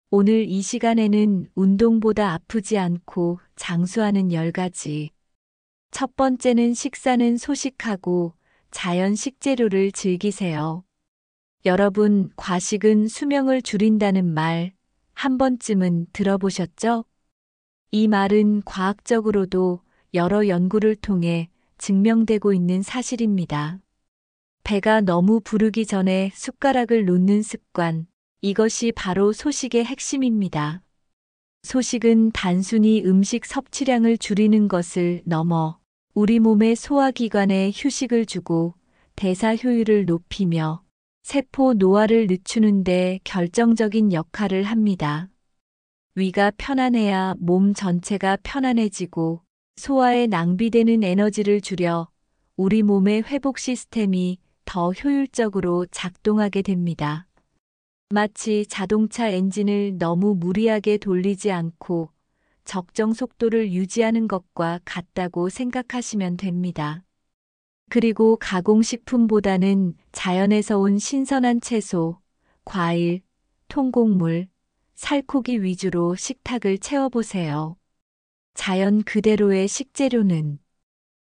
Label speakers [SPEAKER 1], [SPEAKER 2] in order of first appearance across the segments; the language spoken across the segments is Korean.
[SPEAKER 1] 오늘 이 시간에는 운동보다 아프지 않고 장수하는 10가지. 첫 번째는 식사는 소식하고 자연 식재료를 즐기세요. 여러분, 과식은 수명을 줄인다는 말 한 번쯤은 들어보셨죠? 이 말은 과학적으로도 여러 연구를 통해 증명되고 있는 사실입니다. 배가 너무 부르기 전에 숟가락을 놓는 습관, 이것이 바로 소식의 핵심입니다. 소식은 단순히 음식 섭취량을 줄이는 것을 넘어 우리 몸의 소화기관에 휴식을 주고 대사 효율을 높이며 세포 노화를 늦추는 데 결정적인 역할을 합니다. 위가 편안해야 몸 전체가 편안해지고 소화에 낭비되는 에너지를 줄여 우리 몸의 회복 시스템이 더 효율적으로 작동하게 됩니다. 마치 자동차 엔진을 너무 무리하게 돌리지 않고 적정 속도를 유지하는 것과 같다고 생각하시면 됩니다. 그리고 가공식품보다는 자연에서 온 신선한 채소, 과일, 통곡물, 살코기 위주로 식탁을 채워보세요. 자연 그대로의 식재료는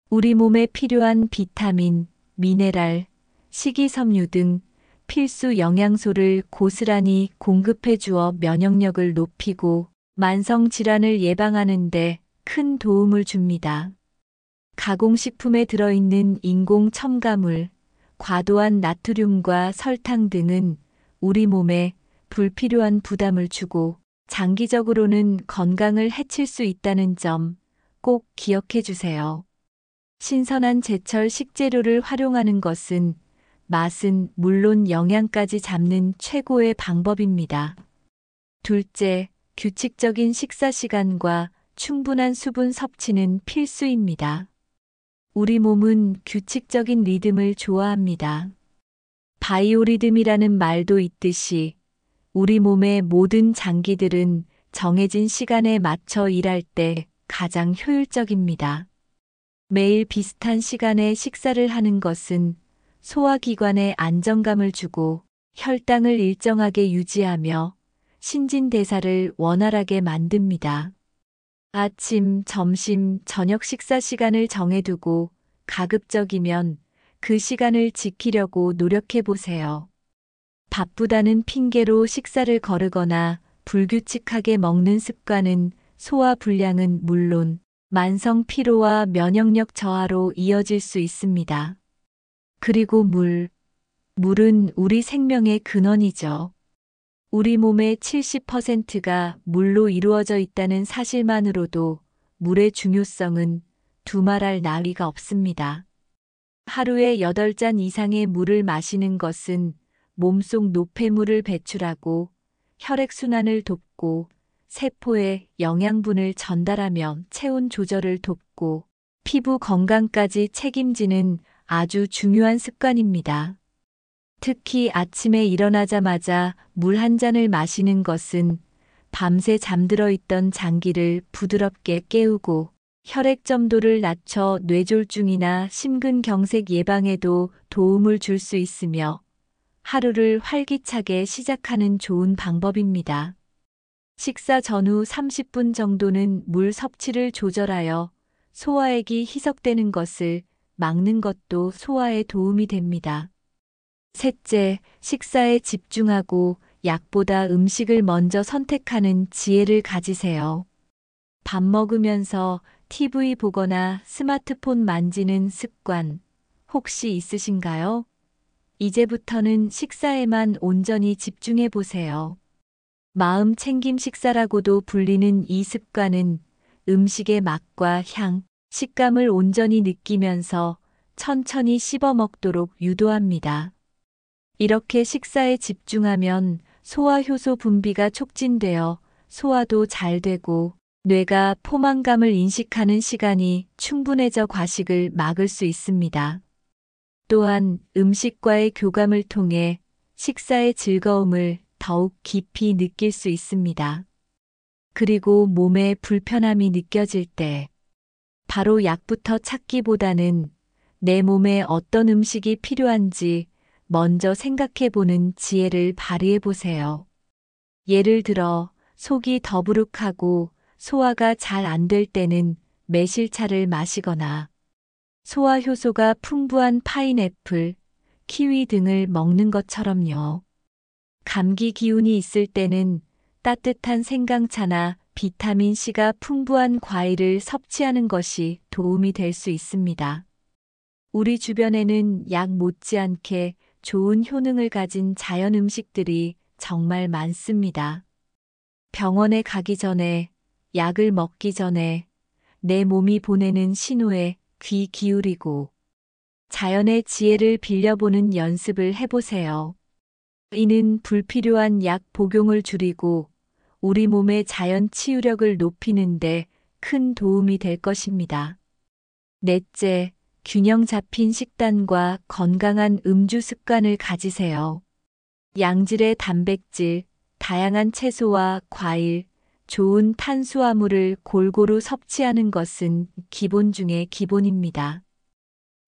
[SPEAKER 1] 우리 몸에 필요한 비타민, 미네랄, 식이섬유 등 필수 영양소를 고스란히 공급해 주어 면역력을 높이고 만성 질환을 예방하는 데 큰 도움을 줍니다. 가공식품에 들어있는 인공 첨가물, 과도한 나트륨과 설탕 등은 우리 몸에 불필요한 부담을 주고 장기적으로는 건강을 해칠 수 있다는 점 꼭 기억해 주세요. 신선한 제철 식재료를 활용하는 것은 맛은 물론 영양까지 잡는 최고의 방법입니다. 둘째, 규칙적인 식사 시간과 충분한 수분 섭취는 필수입니다. 우리 몸은 규칙적인 리듬을 좋아합니다. 바이오리듬이라는 말도 있듯이 우리 몸의 모든 장기들은 정해진 시간에 맞춰 일할 때 가장 효율적입니다. 매일 비슷한 시간에 식사를 하는 것은 소화기관에 안정감을 주고 혈당을 일정하게 유지하며 신진대사를 원활하게 만듭니다. 아침, 점심, 저녁 식사 시간을 정해두고 가급적이면 그 시간을 지키려고 노력해 보세요. 바쁘다는 핑계로 식사를 거르거나 불규칙하게 먹는 습관은 소화 불량은 물론 만성 피로와 면역력 저하로 이어질 수 있습니다. 그리고 물은 우리 생명의 근원이죠. 우리 몸의 70%가 물로 이루어져 있다는 사실만으로도 물의 중요성은 두말할 나위가 없습니다. 하루에 8잔 이상의 물을 마시는 것은 몸속 노폐물을 배출하고 혈액순환을 돕고 세포에 영양분을 전달하며 체온 조절을 돕고 피부 건강까지 책임지는 아주 중요한 습관입니다. 특히 아침에 일어나자마자 물 한 잔을 마시는 것은 밤새 잠들어 있던 장기를 부드럽게 깨우고 혈액 점도를 낮춰 뇌졸중이나 심근경색 예방에도 도움을 줄 수 있으며 하루를 활기차게 시작하는 좋은 방법입니다. 식사 전후 30분 정도는 물 섭취를 조절하여 소화액이 희석되는 것을 막는 것도 소화에 도움이 됩니다. 셋째, 식사에 집중하고 약보다 음식을 먼저 선택하는 지혜를 가지세요. 밥 먹으면서 TV 보거나 스마트폰 만지는 습관 혹시 있으신가요? 이제부터는 식사에만 온전히 집중해 보세요. 마음 챙김 식사라고도 불리는 이 습관은 음식의 맛과 향, 식감을 온전히 느끼면서 천천히 씹어 먹도록 유도합니다. 이렇게 식사에 집중하면 소화효소 분비가 촉진되어 소화도 잘 되고 뇌가 포만감을 인식하는 시간이 충분해져 과식을 막을 수 있습니다. 또한 음식과의 교감을 통해 식사의 즐거움을 더욱 깊이 느낄 수 있습니다. 그리고 몸에 불편함이 느껴질 때 바로 약부터 찾기보다는 내 몸에 어떤 음식이 필요한지 먼저 생각해 보는 지혜를 발휘해 보세요. 예를 들어 속이 더부룩하고 소화가 잘 안 될 때는 매실차를 마시거나 소화 효소가 풍부한 파인애플, 키위 등을 먹는 것처럼요. 감기 기운이 있을 때는 따뜻한 생강차나 비타민C가 풍부한 과일을 섭취하는 것이 도움이 될 수 있습니다. 우리 주변에는 약 못지않게 좋은 효능을 가진 자연 음식들이 정말 많습니다. 병원에 가기 전에, 약을 먹기 전에 내 몸이 보내는 신호에 귀 기울이고 자연의 지혜를 빌려보는 연습을 해보세요. 이는 불필요한 약 복용을 줄이고 우리 몸의 자연 치유력을 높이는데 큰 도움이 될 것입니다. 넷째, 균형 잡힌 식단과 건강한 음주 습관을 가지세요. 양질의 단백질, 다양한 채소와 과일, 좋은 탄수화물을 골고루 섭취하는 것은 기본 중의 기본입니다.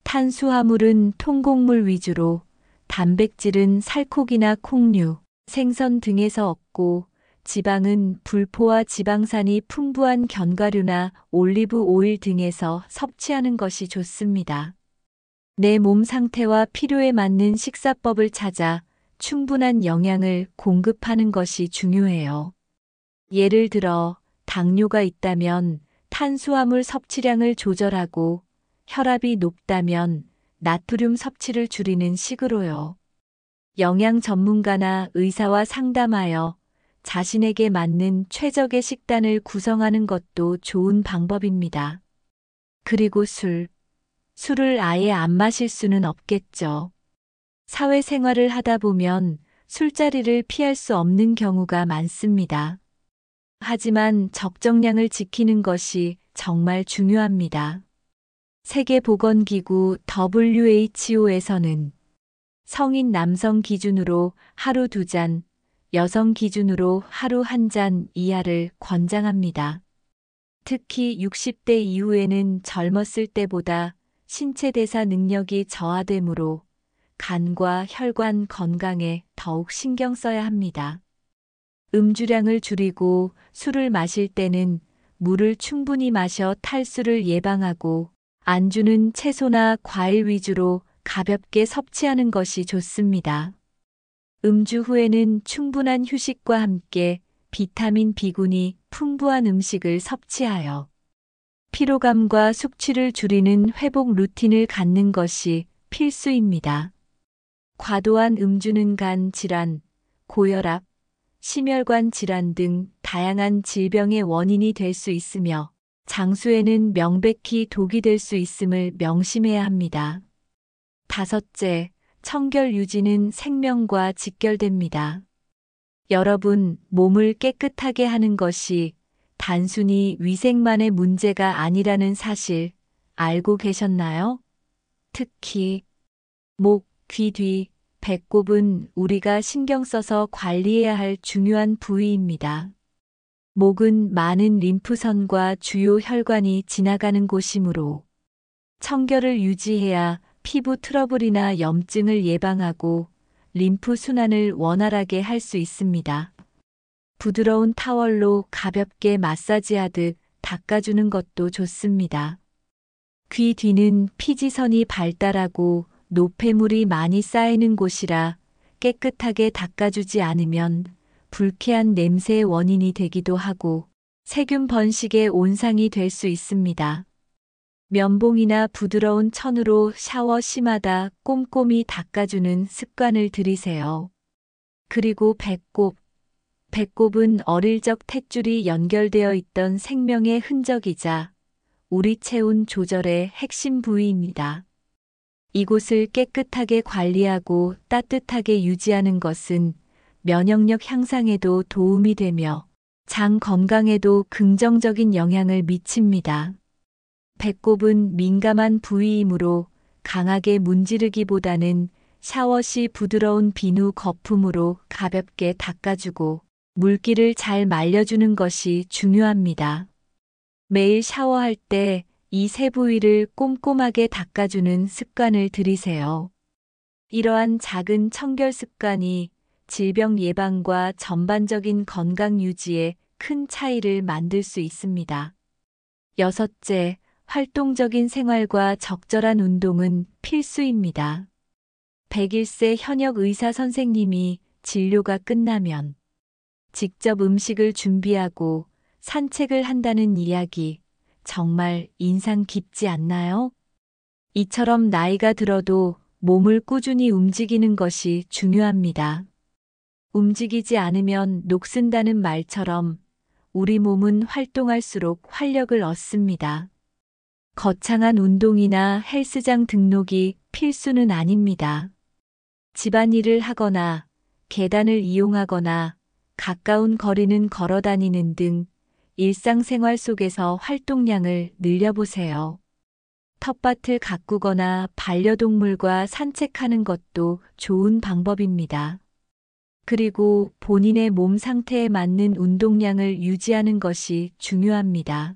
[SPEAKER 1] 탄수화물은 통곡물 위주로, 단백질은 살코기나 콩류, 생선 등에서 얻고, 지방은 불포화 지방산이 풍부한 견과류나 올리브 오일 등에서 섭취하는 것이 좋습니다. 내 몸 상태와 필요에 맞는 식사법을 찾아 충분한 영양을 공급하는 것이 중요해요. 예를 들어 당뇨가 있다면 탄수화물 섭취량을 조절하고 혈압이 높다면 나트륨 섭취를 줄이는 식으로요. 영양 전문가나 의사와 상담하여 자신에게 맞는 최적의 식단을 구성하는 것도 좋은 방법입니다. 그리고 술을 아예 안 마실 수는 없겠죠. 사회생활을 하다 보면 술자리를 피할 수 없는 경우가 많습니다. 하지만 적정량을 지키는 것이 정말 중요합니다. 세계보건기구 WHO에서는 성인 남성 기준으로 하루 2잔, 여성 기준으로 하루 1잔 이하를 권장합니다. 특히 60대 이후에는 젊었을 때보다 신체 대사 능력이 저하되므로 간과 혈관 건강에 더욱 신경 써야 합니다. 음주량을 줄이고 술을 마실 때는 물을 충분히 마셔 탈수를 예방하고 안주는 채소나 과일 위주로 가볍게 섭취하는 것이 좋습니다. 음주 후에는 충분한 휴식과 함께 비타민 B군이 풍부한 음식을 섭취하여 피로감과 숙취를 줄이는 회복 루틴을 갖는 것이 필수입니다. 과도한 음주는 간 질환, 고혈압, 심혈관 질환 등 다양한 질병의 원인이 될 수 있으며 장수에는 명백히 독이 될 수 있음을 명심해야 합니다. 다섯째, 청결 유지는 생명과 직결됩니다. 여러분, 몸을 깨끗하게 하는 것이 단순히 위생만의 문제가 아니라는 사실 알고 계셨나요? 특히 목, 귀 뒤, 배꼽은 우리가 신경 써서 관리해야 할 중요한 부위입니다. 목은 많은 림프선과 주요 혈관이 지나가는 곳이므로 청결을 유지해야 피부 트러블이나 염증을 예방하고 림프 순환을 원활하게 할 수 있습니다. 부드러운 타월로 가볍게 마사지하듯 닦아주는 것도 좋습니다. 귀 뒤는 피지선이 발달하고 노폐물이 많이 쌓이는 곳이라 깨끗하게 닦아주지 않으면 불쾌한 냄새의 원인이 되기도 하고 세균 번식의 온상이 될 수 있습니다. 면봉이나 부드러운 천으로 샤워 시마다 꼼꼼히 닦아주는 습관을 들이세요. 그리고 배꼽은 어릴 적 탯줄이 연결되어 있던 생명의 흔적이자 우리 체온 조절의 핵심 부위입니다. 이곳을 깨끗하게 관리하고 따뜻하게 유지하는 것은 면역력 향상에도 도움이 되며 장 건강에도 긍정적인 영향을 미칩니다. 배꼽은 민감한 부위이므로 강하게 문지르기보다는 샤워 시 부드러운 비누 거품으로 가볍게 닦아주고 물기를 잘 말려주는 것이 중요합니다. 매일 샤워할 때 이 세 부위를 꼼꼼하게 닦아주는 습관을 들이세요. 이러한 작은 청결 습관이 질병 예방과 전반적인 건강 유지에 큰 차이를 만들 수 있습니다. 여섯째, 활동적인 생활과 적절한 운동은 필수입니다. 101세 현역 의사 선생님이 진료가 끝나면 직접 음식을 준비하고 산책을 한다는 이야기 정말 인상 깊지 않나요? 이처럼 나이가 들어도 몸을 꾸준히 움직이는 것이 중요합니다. 움직이지 않으면 녹슨다는 말처럼 우리 몸은 활동할수록 활력을 얻습니다. 거창한 운동이나 헬스장 등록이 필수는 아닙니다. 집안일을 하거나 계단을 이용하거나 가까운 거리는 걸어 다니는 등 일상생활 속에서 활동량을 늘려보세요. 텃밭을 가꾸거나 반려동물과 산책하는 것도 좋은 방법입니다. 그리고 본인의 몸 상태에 맞는 운동량을 유지하는 것이 중요합니다.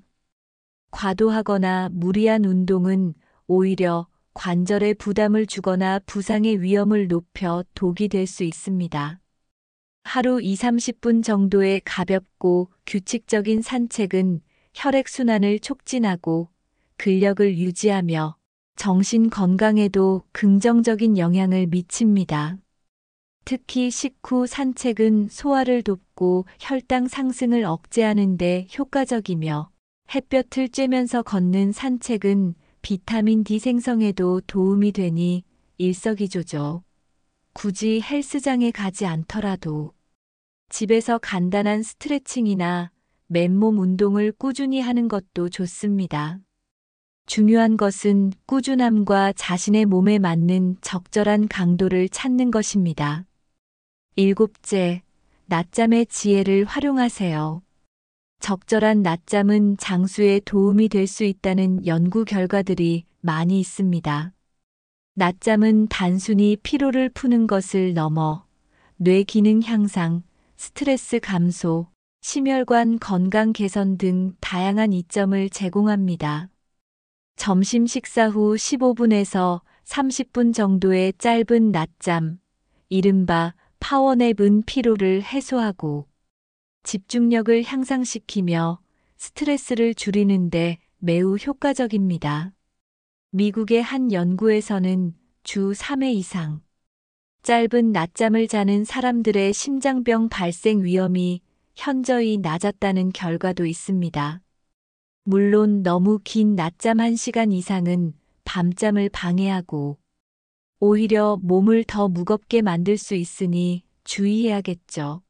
[SPEAKER 1] 과도하거나 무리한 운동은 오히려 관절에 부담을 주거나 부상의 위험을 높여 독이 될 수 있습니다. 하루 20-30분 정도의 가볍고 규칙적인 산책은 혈액순환을 촉진하고 근력을 유지하며 정신 건강에도 긍정적인 영향을 미칩니다. 특히 식후 산책은 소화를 돕고 혈당 상승을 억제하는 데 효과적이며 햇볕을 쬐면서 걷는 산책은 비타민 D 생성에도 도움이 되니 일석이조죠. 굳이 헬스장에 가지 않더라도 집에서 간단한 스트레칭이나 맨몸 운동을 꾸준히 하는 것도 좋습니다. 중요한 것은 꾸준함과 자신의 몸에 맞는 적절한 강도를 찾는 것입니다. 일곱째, 낮잠의 지혜를 활용하세요. 적절한 낮잠은 장수에 도움이 될 수 있다는 연구 결과들이 많이 있습니다. 낮잠은 단순히 피로를 푸는 것을 넘어 뇌 기능 향상, 스트레스 감소, 심혈관 건강 개선 등 다양한 이점을 제공합니다. 점심 식사 후 15분에서 30분 정도의 짧은 낮잠, 이른바 파워냅은 피로를 해소하고 집중력을 향상시키며 스트레스를 줄이는데 매우 효과적입니다. 미국의 한 연구에서는 주 3회 이상 짧은 낮잠을 자는 사람들의 심장병 발생 위험이 현저히 낮았다는 결과도 있습니다. 물론 너무 긴 낮잠 1시간 이상은 밤잠을 방해하고 오히려 몸을 더 무겁게 만들 수 있으니 주의해야겠죠.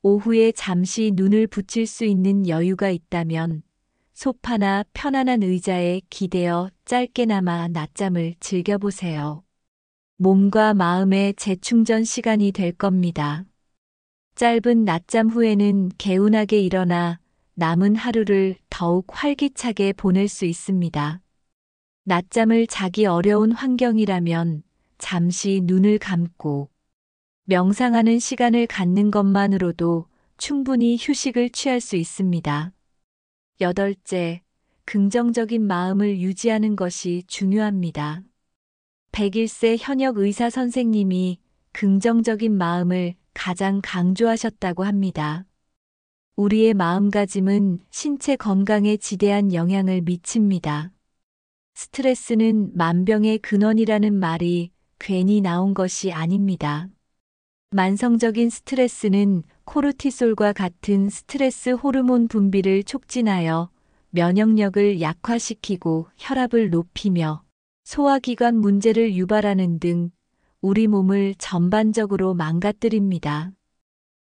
[SPEAKER 1] 오후에 잠시 눈을 붙일 수 있는 여유가 있다면 소파나 편안한 의자에 기대어 짧게나마 낮잠을 즐겨보세요. 몸과 마음의 재충전 시간이 될 겁니다. 짧은 낮잠 후에는 개운하게 일어나 남은 하루를 더욱 활기차게 보낼 수 있습니다. 낮잠을 자기 어려운 환경이라면 잠시 눈을 감고 명상하는 시간을 갖는 것만으로도 충분히 휴식을 취할 수 있습니다. 여덟째, 긍정적인 마음을 유지하는 것이 중요합니다. 101세 현역 의사 선생님이 긍정적인 마음을 가장 강조하셨다고 합니다. 우리의 마음가짐은 신체 건강에 지대한 영향을 미칩니다. 스트레스는 만병의 근원이라는 말이 괜히 나온 것이 아닙니다. 만성적인 스트레스는 코르티솔과 같은 스트레스 호르몬 분비를 촉진하여 면역력을 약화시키고 혈압을 높이며 소화기관 문제를 유발하는 등 우리 몸을 전반적으로 망가뜨립니다.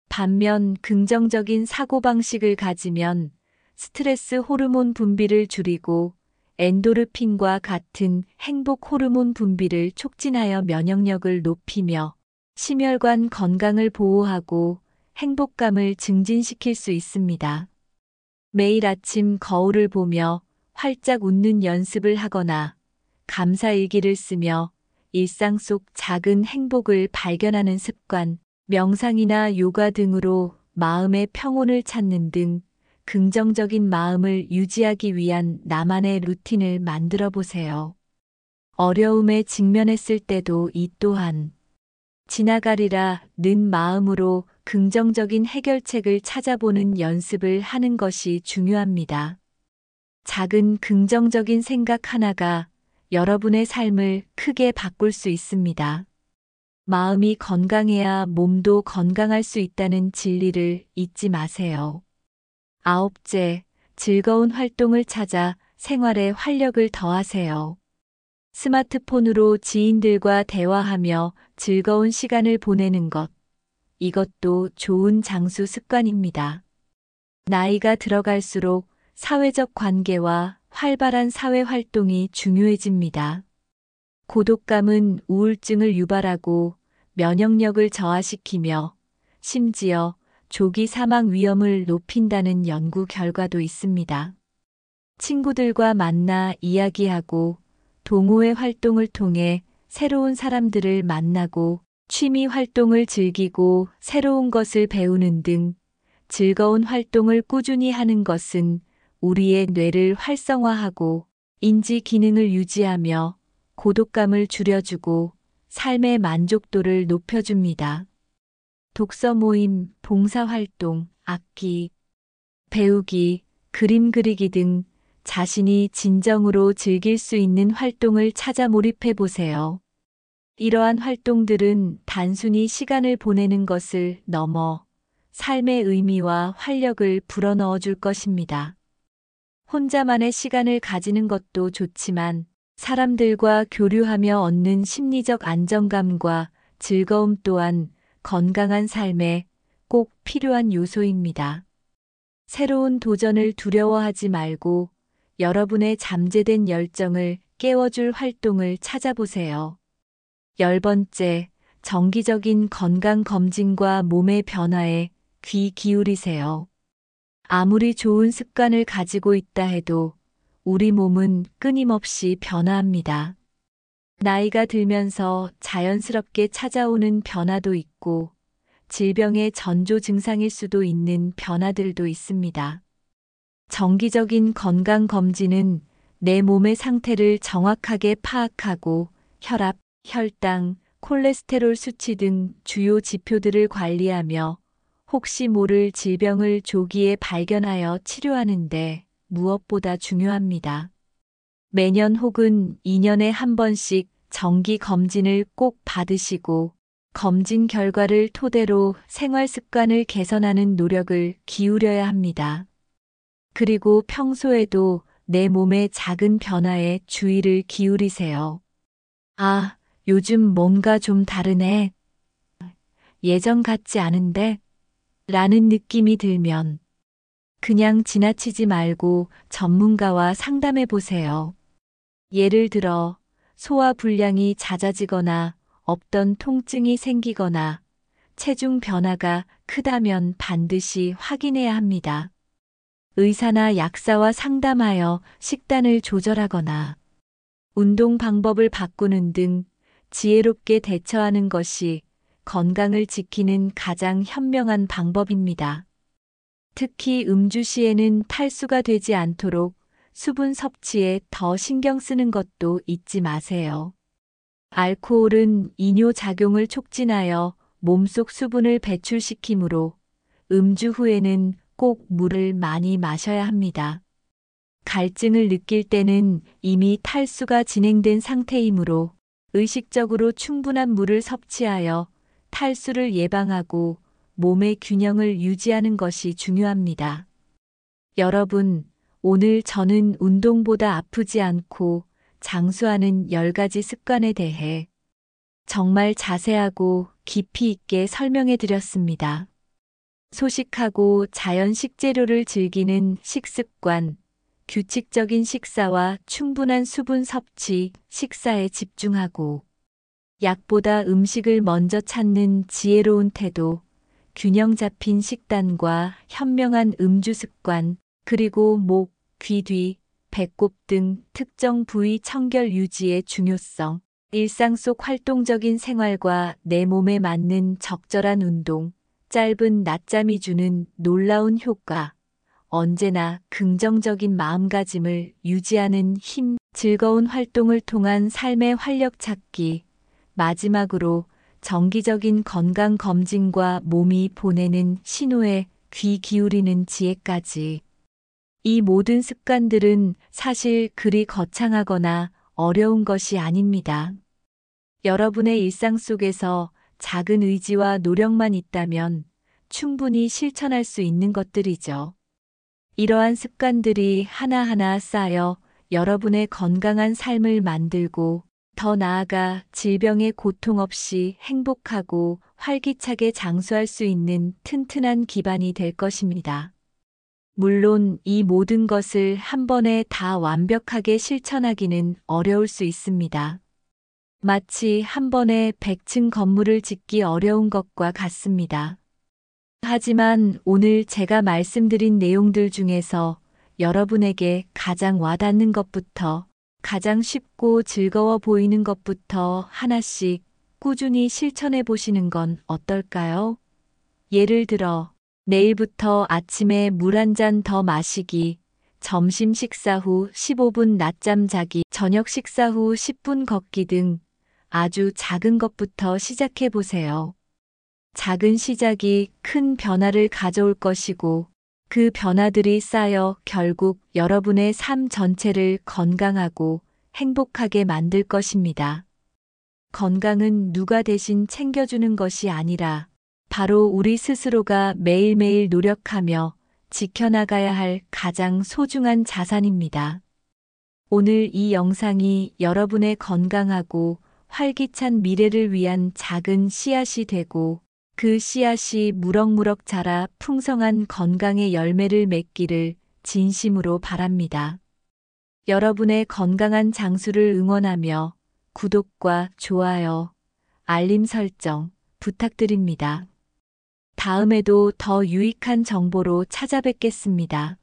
[SPEAKER 1] 반면 긍정적인 사고방식을 가지면 스트레스 호르몬 분비를 줄이고 엔도르핀과 같은 행복 호르몬 분비를 촉진하여 면역력을 높이며 심혈관 건강을 보호하고 행복감을 증진시킬 수 있습니다. 매일 아침 거울을 보며 활짝 웃는 연습을 하거나 감사일기를 쓰며 일상 속 작은 행복을 발견하는 습관, 명상이나 요가 등으로 마음의 평온을 찾는 등 긍정적인 마음을 유지하기 위한 나만의 루틴을 만들어 보세요. 어려움에 직면했을 때도 이 또한 지나가리라는 마음으로 긍정적인 해결책을 찾아보는 연습을 하는 것이 중요합니다. 작은 긍정적인 생각 하나가 여러분의 삶을 크게 바꿀 수 있습니다. 마음이 건강해야 몸도 건강할 수 있다는 진리를 잊지 마세요. 아홉째, 즐거운 활동을 찾아 생활에 활력을 더하세요. 스마트폰으로 지인들과 대화하며 즐거운 시간을 보내는 것, 이것도 좋은 장수 습관입니다. 나이가 들어갈수록 사회적 관계와 활발한 사회 활동이 중요해집니다. 고독감은 우울증을 유발하고 면역력을 저하시키며 심지어 조기 사망 위험을 높인다는 연구 결과도 있습니다. 친구들과 만나 이야기하고 동호회 활동을 통해 새로운 사람들을 만나고 취미 활동을 즐기고 새로운 것을 배우는 등 즐거운 활동을 꾸준히 하는 것은 우리의 뇌를 활성화하고 인지 기능을 유지하며 고독감을 줄여주고 삶의 만족도를 높여줍니다. 독서 모임, 봉사활동, 악기, 배우기, 그림 그리기 등 자신이 진정으로 즐길 수 있는 활동을 찾아 몰입해 보세요. 이러한 활동들은 단순히 시간을 보내는 것을 넘어 삶의 의미와 활력을 불어넣어 줄 것입니다. 혼자만의 시간을 가지는 것도 좋지만 사람들과 교류하며 얻는 심리적 안정감과 즐거움 또한 건강한 삶에 꼭 필요한 요소입니다. 새로운 도전을 두려워하지 말고 여러분의 잠재된 열정을 깨워줄 활동을 찾아보세요. 10번째, 정기적인 건강검진과 몸의 변화에 귀 기울이세요. 아무리 좋은 습관을 가지고 있다 해도 우리 몸은 끊임없이 변화합니다. 나이가 들면서 자연스럽게 찾아오는 변화도 있고 질병의 전조 증상일 수도 있는 변화들도 있습니다. 정기적인 건강검진은 내 몸의 상태를 정확하게 파악하고 혈압, 혈당, 콜레스테롤 수치 등 주요 지표들을 관리하며 혹시 모를 질병을 조기에 발견하여 치료하는데 무엇보다 중요합니다. 매년 혹은 2년에 한 번씩 정기 검진을 꼭 받으시고 검진 결과를 토대로 생활 습관을 개선하는 노력을 기울여야 합니다. 그리고 평소에도 내 몸의 작은 변화에 주의를 기울이세요. 아, 요즘 뭔가 좀 다르네. 예전 같지 않은데? 라는 느낌이 들면 그냥 지나치지 말고 전문가와 상담해 보세요. 예를 들어 소화불량이 잦아지거나 없던 통증이 생기거나 체중 변화가 크다면 반드시 확인해야 합니다. 의사나 약사와 상담하여 식단을 조절하거나 운동 방법을 바꾸는 등 지혜롭게 대처하는 것이 건강을 지키는 가장 현명한 방법입니다. 특히 음주 시에는 탈수가 되지 않도록 수분 섭취에 더 신경 쓰는 것도 잊지 마세요. 알코올은 이뇨작용을 촉진하여 몸속 수분을 배출시키므로 음주 후에는 꼭 물을 많이 마셔야 합니다. 갈증을 느낄 때는 이미 탈수가 진행된 상태이므로 의식적으로 충분한 물을 섭취하여 탈수를 예방하고 몸의 균형을 유지하는 것이 중요합니다. 여러분, 오늘 저는 운동보다 아프지 않고 장수하는 10가지 습관에 대해 정말 자세하고 깊이 있게 설명해 드렸습니다. 소식하고 자연 식재료를 즐기는 식습관, 규칙적인 식사와 충분한 수분 섭취, 식사에 집중하고 약보다 음식을 먼저 찾는 지혜로운 태도, 균형 잡힌 식단과 현명한 음주 습관, 그리고 목, 귀 뒤, 배꼽 등 특정 부위 청결 유지의 중요성, 일상 속 활동적인 생활과 내 몸에 맞는 적절한 운동, 짧은 낮잠이 주는 놀라운 효과, 언제나 긍정적인 마음가짐을 유지하는 힘, 즐거운 활동을 통한 삶의 활력 찾기, 마지막으로 정기적인 건강 검진과 몸이 보내는 신호에 귀 기울이는 지혜까지. 이 모든 습관들은 사실 그리 거창하거나 어려운 것이 아닙니다. 여러분의 일상 속에서 작은 의지와 노력만 있다면 충분히 실천할 수 있는 것들이죠. 이러한 습관들이 하나하나 쌓여 여러분의 건강한 삶을 만들고 더 나아가 질병의 고통 없이 행복하고 활기차게 장수할 수 있는 튼튼한 기반이 될 것입니다. 물론 이 모든 것을 한 번에 다 완벽하게 실천하기는 어려울 수 있습니다. 마치 한 번에 100층 건물을 짓기 어려운 것과 같습니다. 하지만 오늘 제가 말씀드린 내용들 중에서 여러분에게 가장 와닿는 것부터, 가장 쉽고 즐거워 보이는 것부터 하나씩 꾸준히 실천해 보시는 건 어떨까요? 예를 들어, 내일부터 아침에 물 한 잔 더 마시기, 점심 식사 후 15분 낮잠 자기, 저녁 식사 후 10분 걷기 등 아주 작은 것부터 시작해 보세요. 작은 시작이 큰 변화를 가져올 것이고, 그 변화들이 쌓여 결국 여러분의 삶 전체를 건강하고 행복하게 만들 것입니다. 건강은 누가 대신 챙겨주는 것이 아니라 바로 우리 스스로가 매일매일 노력하며 지켜나가야 할 가장 소중한 자산입니다. 오늘 이 영상이 여러분의 건강하고 활기찬 미래를 위한 작은 씨앗이 되고 그 씨앗이 무럭무럭 자라 풍성한 건강의 열매를 맺기를 진심으로 바랍니다. 여러분의 건강한 장수를 응원하며 구독과 좋아요, 알림 설정 부탁드립니다. 다음에도 더 유익한 정보로 찾아뵙겠습니다.